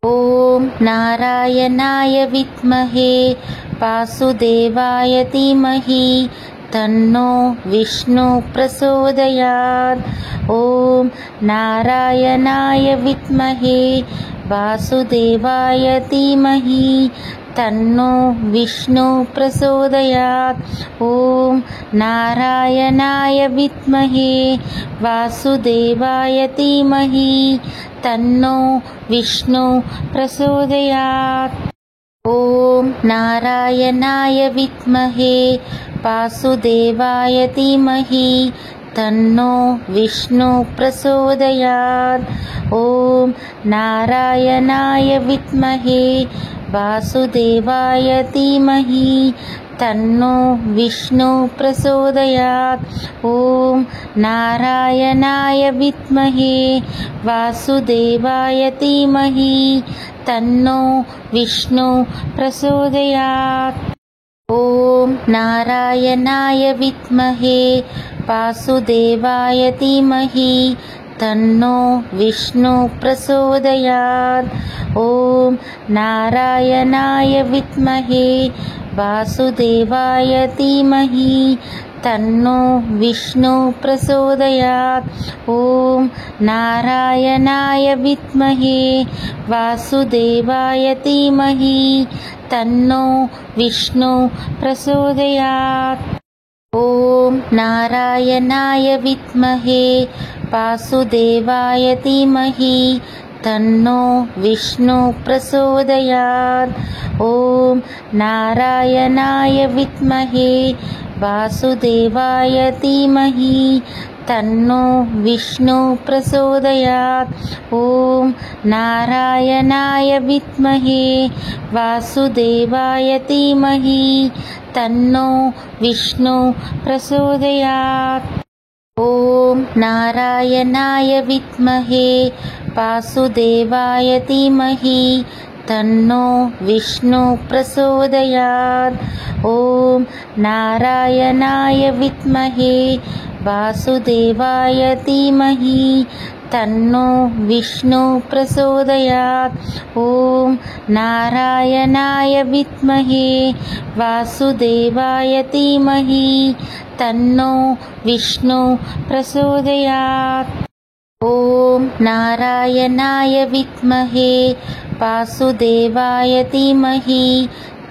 ॐ नारायणाय विद्महे वासुदेवाय धीमहि तन्नो विष्णु प्रचोदयात्। ॐ नारायणाय विद्महे वासुदेवाय धीमहि तन्नो विष्णु प्रचोदयात्। ॐ नारायणाय विद्महे वासुदेवाय धीमहि तन्नो विष्णु प्रचोदयात्। ॐ नारायणाय विद्महे वासुदेवाय धीमहि तन्नो विष्णु प्रचोदयात्। ॐ नारायणाय विद्महे वासुदेवाय धीमहि तन्नो विष्णु प्रचोदयात्। ॐ नारायणाय विद्महे वासुदेवाय धीमहि तन्नो विष्णु प्रचोदयात्। ॐ नारायणाय विद्महे वासुदेवाय धीमहि तन्नो विष्णु प्रचोदयात्। ॐ नारायणाय विद्महे वासुदेवाय धीमहि तन्नो विष्णु प्रचोदयात्। ॐ नारायणाय विद्महे वासुदेवाय धीमहि तन्नो विष्णु प्रचोदयात्। ॐ नारायणाय विद्महे वासुदेवाय धीमहि तन्नो विष्णु प्रचोदयात्। ॐ नारायणाय विद्महे वासुदेवाय धीमहि तन्नो विष्णु प्रचोदयात्। ॐ नारायणाय विद्महे वासुदेवाय धीमहि तन्नो विष्णु प्रचोदयात्। ॐ नारायणाय विद्महे वासुदेवाय धीमहि तन्नो विष्णु प्रचोदयात्। ॐ नारायणाय विद्महे वासुदेवाय धीमहि तन्नो विष्णु प्रचोदयात्। ॐ नारायणाय विद्महे वासुदेवाय धीमहि तन्नो विष्णु प्रचोदयात्। ॐ नारायणाय विद्महे वासुदेवाय धीमहि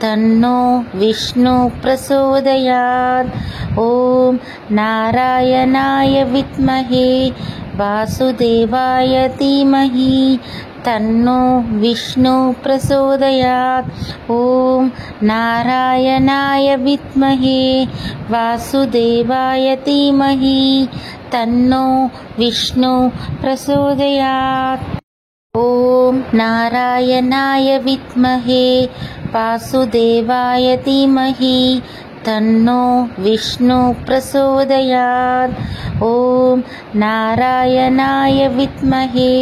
तन्नो विष्णु प्रचोदयात्। ॐ नारायणाय विद्महे वासुदेवाय धीमहि तन्नो विष्णु प्रचोदयात्। ॐ नारायणाय विद्महे वासुदेवाय धीमहि तन्नो विष्णु प्रचोदयात्। ॐ नारायणाय विद्महे वासुदेवाय धीमहि तन्नो विष्णु प्रचोदयात्। ॐ नारायणाय विद्महे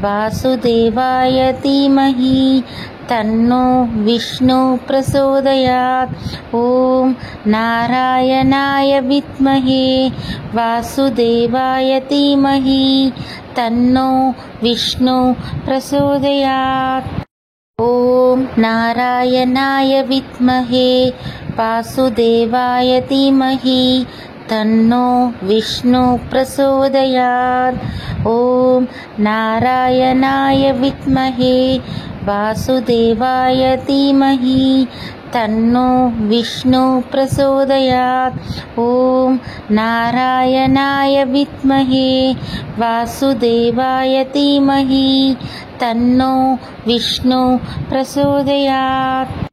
वासुदेवाय धीमहि तन्नो विष्णु प्रचोदयात्। ॐ नारायणाय विद्महे वासुदेवाय धीमहि तन्नो विष्णु प्रचोदयात्। ॐ नारायणाय विद्महे वासुदेवाय धीमहि तन्नो विष्णु प्रचोदयात्। ॐ नारायणाय विद्महे वासुदेवाय धीमहि तन्नो विष्णु प्रचोदयात्। ॐ नारायणाय विद्महे वासुदेवाय धीमहि तन्नो विष्णु प्रचोदयात्।